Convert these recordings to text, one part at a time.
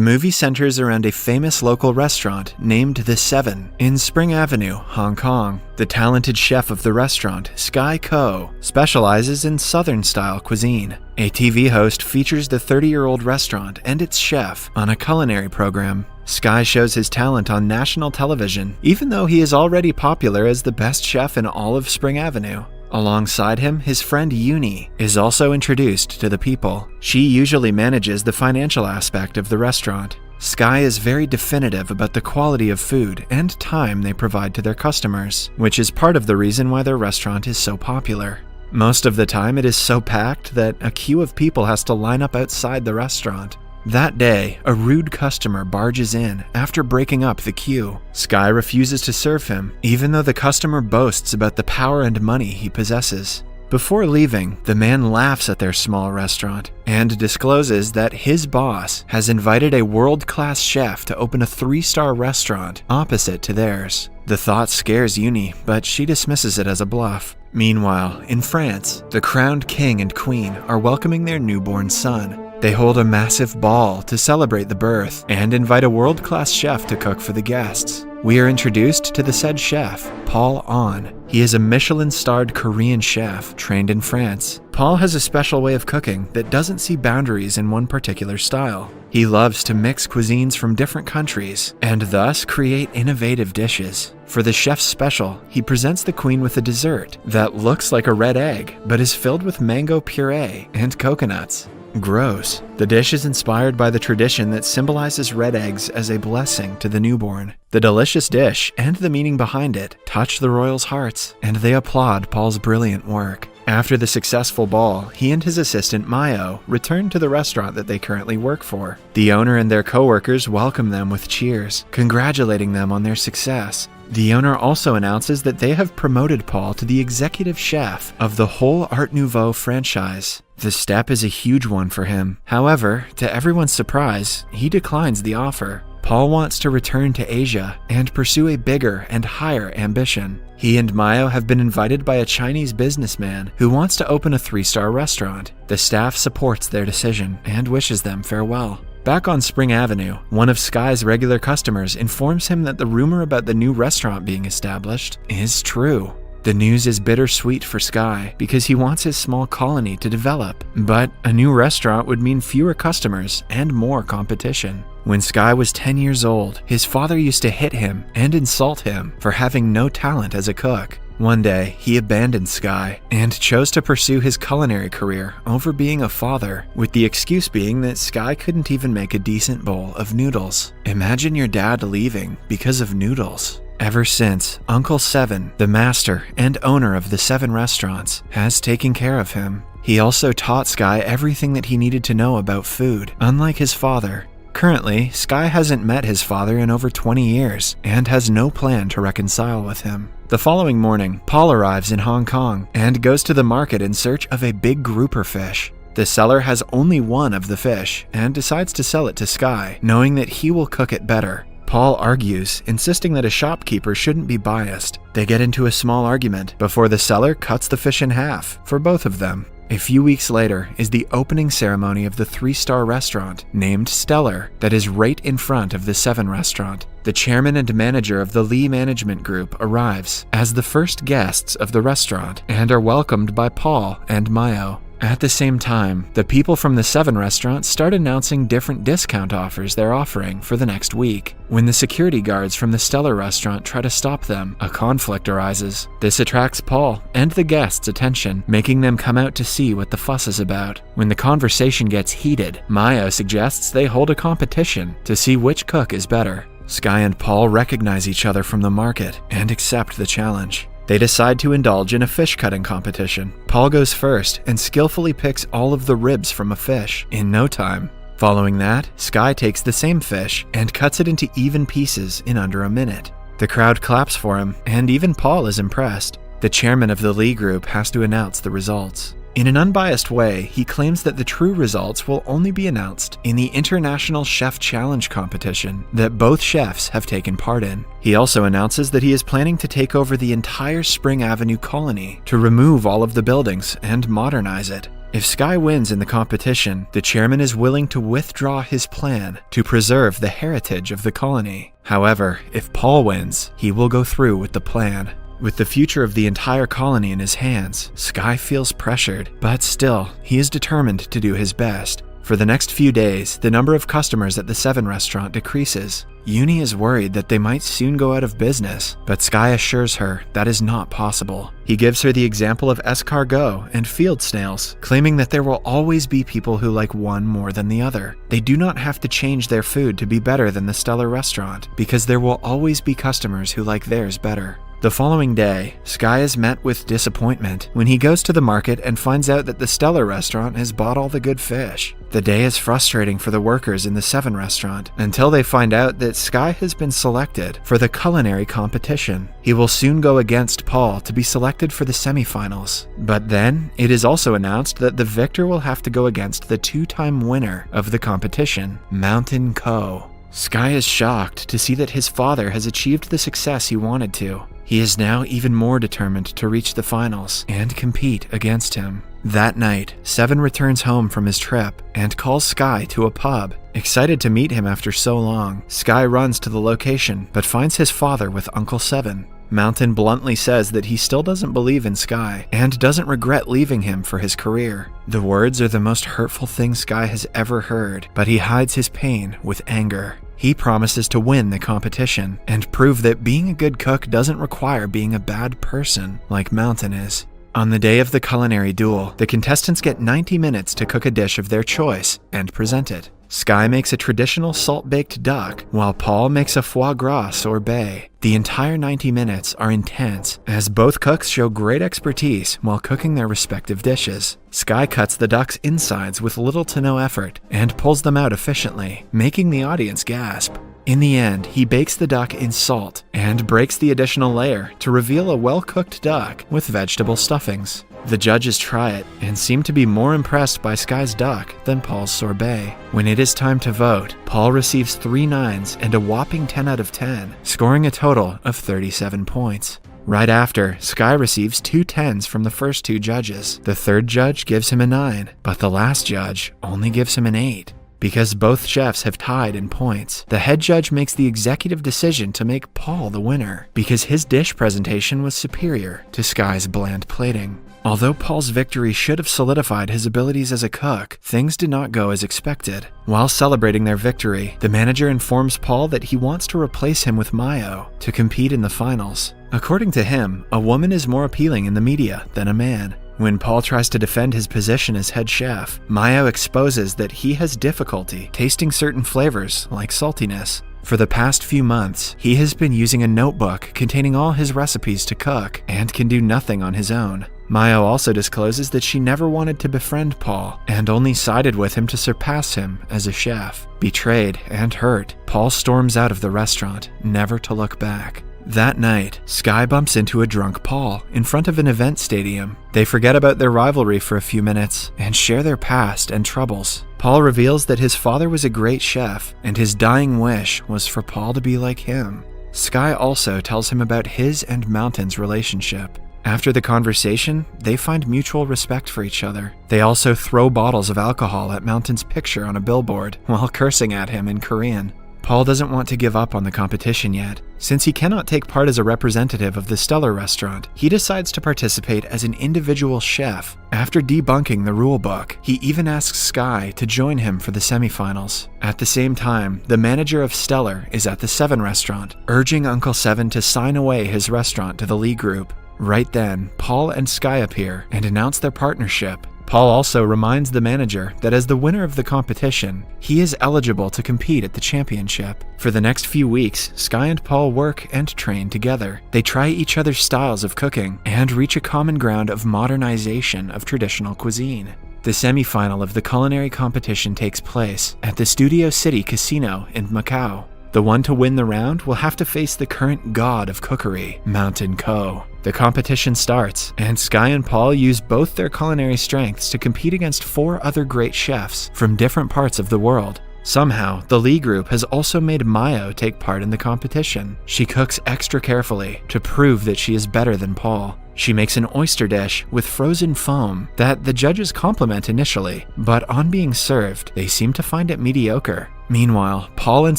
The movie centers around a famous local restaurant named The Seven in Spring Avenue, Hong Kong. The talented chef of the restaurant, Sky Ko, specializes in Southern-style cuisine. A TV host features the 30-year-old restaurant and its chef on a culinary program. Sky shows his talent on national television, even though he is already popular as the best chef in all of Spring Avenue. Alongside him, his friend Uni is also introduced to the people. She usually manages the financial aspect of the restaurant. Sky is very definitive about the quality of food and time they provide to their customers, which is part of the reason why their restaurant is so popular. Most of the time, it is so packed that a queue of people has to line up outside the restaurant. That day, a rude customer barges in after breaking up the queue. Sky refuses to serve him, even though the customer boasts about the power and money he possesses. Before leaving, the man laughs at their small restaurant and discloses that his boss has invited a world-class chef to open a 3-star restaurant opposite to theirs. The thought scares Uni, but she dismisses it as a bluff. Meanwhile, in France, the crowned king and queen are welcoming their newborn son. They hold a massive ball to celebrate the birth and invite a world-class chef to cook for the guests. We are introduced to the said chef, Paul Ahn. He is a Michelin-starred Korean chef trained in France. Paul has a special way of cooking that doesn't see boundaries in one particular style. He loves to mix cuisines from different countries and thus create innovative dishes. For the chef's special, he presents the queen with a dessert that looks like a red egg but is filled with mango puree and coconuts. Gross. The dish is inspired by the tradition that symbolizes red eggs as a blessing to the newborn. The delicious dish and the meaning behind it touch the royals' hearts, and they applaud Paul's brilliant work. After the successful ball, he and his assistant Mayo return to the restaurant that they currently work for. The owner and their co-workers welcome them with cheers, congratulating them on their success. The owner also announces that they have promoted Paul to the executive chef of the whole Art Nouveau franchise. The step is a huge one for him. However, to everyone's surprise, he declines the offer. Paul wants to return to Asia and pursue a bigger and higher ambition. He and Mayo have been invited by a Chinese businessman who wants to open a 3-star restaurant. The staff supports their decision and wishes them farewell. Back on Spring Avenue, one of Sky's regular customers informs him that the rumor about the new restaurant being established is true. The news is bittersweet for Sky because he wants his small colony to develop, but a new restaurant would mean fewer customers and more competition. When Sky was 10 years old, his father used to hit him and insult him for having no talent as a cook. One day, he abandoned Sky and chose to pursue his culinary career over being a father, with the excuse being that Sky couldn't even make a decent bowl of noodles. Imagine your dad leaving because of noodles. Ever since, Uncle Seven, the master and owner of the 7 restaurants, has taken care of him. He also taught Sky everything that he needed to know about food, unlike his father. Currently, Sky hasn't met his father in over 20 years and has no plan to reconcile with him. The following morning, Paul arrives in Hong Kong and goes to the market in search of a big grouper fish. The seller has only one of the fish and decides to sell it to Sky, knowing that he will cook it better. Paul argues, insisting that a shopkeeper shouldn't be biased. They get into a small argument before the seller cuts the fish in half for both of them. A few weeks later is the opening ceremony of the 3-star restaurant named Stellar that is right in front of the 7 restaurant. The chairman and manager of the Lee Management Group arrives as the first guests of the restaurant and are welcomed by Paul and Mayo. At the same time, the people from the 7 restaurants start announcing different discount offers they're offering for the next week. When the security guards from the Stellar restaurant try to stop them, a conflict arises. This attracts Paul and the guests' attention, making them come out to see what the fuss is about. When the conversation gets heated, Mayo suggests they hold a competition to see which cook is better. Sky and Paul recognize each other from the market and accept the challenge. They decide to indulge in a fish cutting competition. Paul goes first and skillfully picks all of the ribs from a fish in no time. Following that, Sky takes the same fish and cuts it into even pieces in under a minute. The crowd claps for him, and even Paul is impressed. The chairman of the Lee Group has to announce the results. In an unbiased way, he claims that the true results will only be announced in the International Chef Challenge competition that both chefs have taken part in. He also announces that he is planning to take over the entire Spring Avenue colony to remove all of the buildings and modernize it. If Sky wins in the competition, the chairman is willing to withdraw his plan to preserve the heritage of the colony. However, if Paul wins, he will go through with the plan. With the future of the entire colony in his hands, Sky feels pressured, but still, he is determined to do his best. For the next few days, the number of customers at the Seven restaurant decreases. Uni is worried that they might soon go out of business, but Sky assures her that is not possible. He gives her the example of escargot and field snails, claiming that there will always be people who like one more than the other. They do not have to change their food to be better than the Stellar restaurant, because there will always be customers who like theirs better. The following day, Sky is met with disappointment when he goes to the market and finds out that the Stellar restaurant has bought all the good fish. The day is frustrating for the workers in the Seven restaurant until they find out that Sky has been selected for the culinary competition. He will soon go against Paul to be selected for the semifinals. But then, it is also announced that the victor will have to go against the two-time winner of the competition, Mountain Ko. Sky is shocked to see that his father has achieved the success he wanted to. He is now even more determined to reach the finals and compete against him. That night, Seven returns home from his trip and calls Sky to a pub. Excited to meet him after so long, Sky runs to the location but finds his father with Uncle Seven. Mountain bluntly says that he still doesn't believe in Sky and doesn't regret leaving him for his career. The words are the most hurtful thing Sky has ever heard, but he hides his pain with anger. He promises to win the competition and prove that being a good cook doesn't require being a bad person like Mountain is. On the day of the culinary duel, the contestants get 90 minutes to cook a dish of their choice and present it. Sky makes a traditional salt-baked duck, while Paul makes a foie gras sorbet. The entire 90 minutes are intense, as both cooks show great expertise while cooking their respective dishes. Sky cuts the duck's insides with little to no effort and pulls them out efficiently, making the audience gasp. In the end, he bakes the duck in salt and breaks the additional layer to reveal a well-cooked duck with vegetable stuffings. The judges try it and seem to be more impressed by Sky's duck than Paul's sorbet. When it is time to vote, Paul receives 3 9s and a whopping 10 out of 10, scoring a total of 37 points. Right after, Sky receives 2 10s from the first 2 judges. The third judge gives him a 9, but the last judge only gives him an 8. Because both chefs have tied in points, the head judge makes the executive decision to make Paul the winner, because his dish presentation was superior to Sky's bland plating. Although Paul's victory should have solidified his abilities as a cook, things did not go as expected. While celebrating their victory, the manager informs Paul that he wants to replace him with Mayo to compete in the finals. According to him, a woman is more appealing in the media than a man. When Paul tries to defend his position as head chef, Mayo exposes that he has difficulty tasting certain flavors like saltiness. For the past few months, he has been using a notebook containing all his recipes to cook and can do nothing on his own. Mayo also discloses that she never wanted to befriend Paul and only sided with him to surpass him as a chef. Betrayed and hurt, Paul storms out of the restaurant, never to look back. That night, Sky bumps into a drunk Paul in front of an event stadium. They forget about their rivalry for a few minutes and share their past and troubles. Paul reveals that his father was a great chef and his dying wish was for Paul to be like him. Sky also tells him about his and Mountain's relationship. After the conversation, they find mutual respect for each other. They also throw bottles of alcohol at Mountain's picture on a billboard while cursing at him in Korean. Paul doesn't want to give up on the competition yet. Since he cannot take part as a representative of the Stellar restaurant, he decides to participate as an individual chef. After debunking the rule book, he even asks Sky to join him for the semifinals. At the same time, the manager of Stellar is at the Seven restaurant, urging Uncle Seven to sign away his restaurant to the Lee Group. Right then, Paul and Sky appear and announce their partnership. Paul also reminds the manager that as the winner of the competition, he is eligible to compete at the championship. For the next few weeks, Sky and Paul work and train together. They try each other's styles of cooking and reach a common ground of modernization of traditional cuisine. The semi-final of the culinary competition takes place at the Studio City Casino in Macau. The one to win the round will have to face the current god of cookery, Mountain Ko. The competition starts, and Sky and Paul use both their culinary strengths to compete against 4 other great chefs from different parts of the world. Somehow, the Lee Group has also made Mayo take part in the competition. She cooks extra carefully to prove that she is better than Paul. She makes an oyster dish with frozen foam that the judges compliment initially, but on being served, they seem to find it mediocre. Meanwhile, Paul and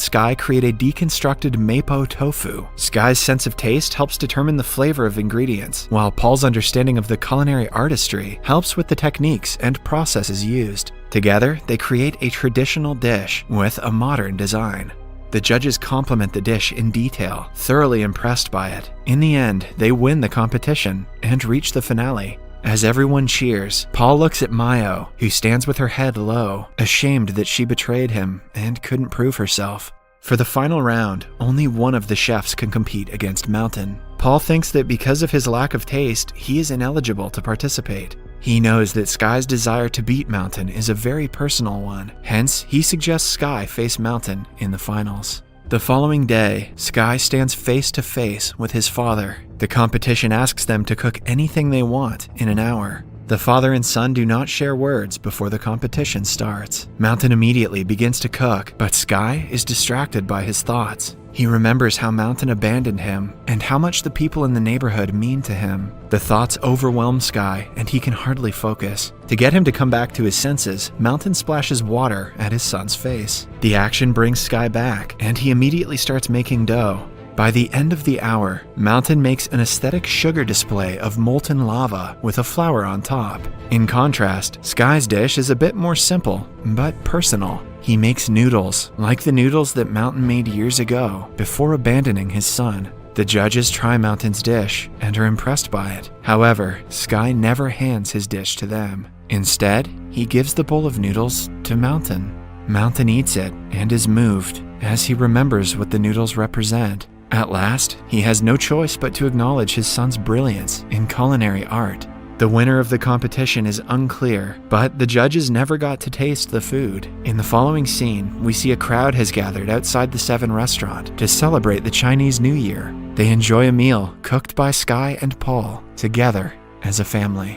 Sky create a deconstructed mapo tofu. Sky's sense of taste helps determine the flavor of ingredients, while Paul's understanding of the culinary artistry helps with the techniques and processes used. Together, they create a traditional dish with a modern design. The judges compliment the dish in detail, thoroughly impressed by it. In the end, they win the competition and reach the finale. As everyone cheers, Paul looks at Mayo, who stands with her head low, ashamed that she betrayed him and couldn't prove herself. For the final round, only one of the chefs can compete against Mountain. Paul thinks that because of his lack of taste, he is ineligible to participate. He knows that Sky's desire to beat Mountain is a very personal one, hence he suggests Sky face Mountain in the finals. The following day, Sky stands face to face with his father. The competition asks them to cook anything they want in an hour. The father and son do not share words before the competition starts. Mountain immediately begins to cook, but Sky is distracted by his thoughts. He remembers how Mountain abandoned him and how much the people in the neighborhood mean to him. The thoughts overwhelm Sky and he can hardly focus. To get him to come back to his senses, Mountain splashes water at his son's face. The action brings Sky back and he immediately starts making dough. By the end of the hour, Mountain makes an aesthetic sugar display of molten lava with a flower on top. In contrast, Sky's dish is a bit more simple, but personal. He makes noodles, like the noodles that Mountain made years ago, before abandoning his son. The judges try Mountain's dish and are impressed by it. However, Sky never hands his dish to them. Instead, he gives the bowl of noodles to Mountain. Mountain eats it and is moved as he remembers what the noodles represent. At last, he has no choice but to acknowledge his son's brilliance in culinary art. The winner of the competition is unclear, but the judges never got to taste the food. In the following scene, we see a crowd has gathered outside the Seven restaurant to celebrate the Chinese New Year. They enjoy a meal cooked by Sky and Paul together as a family.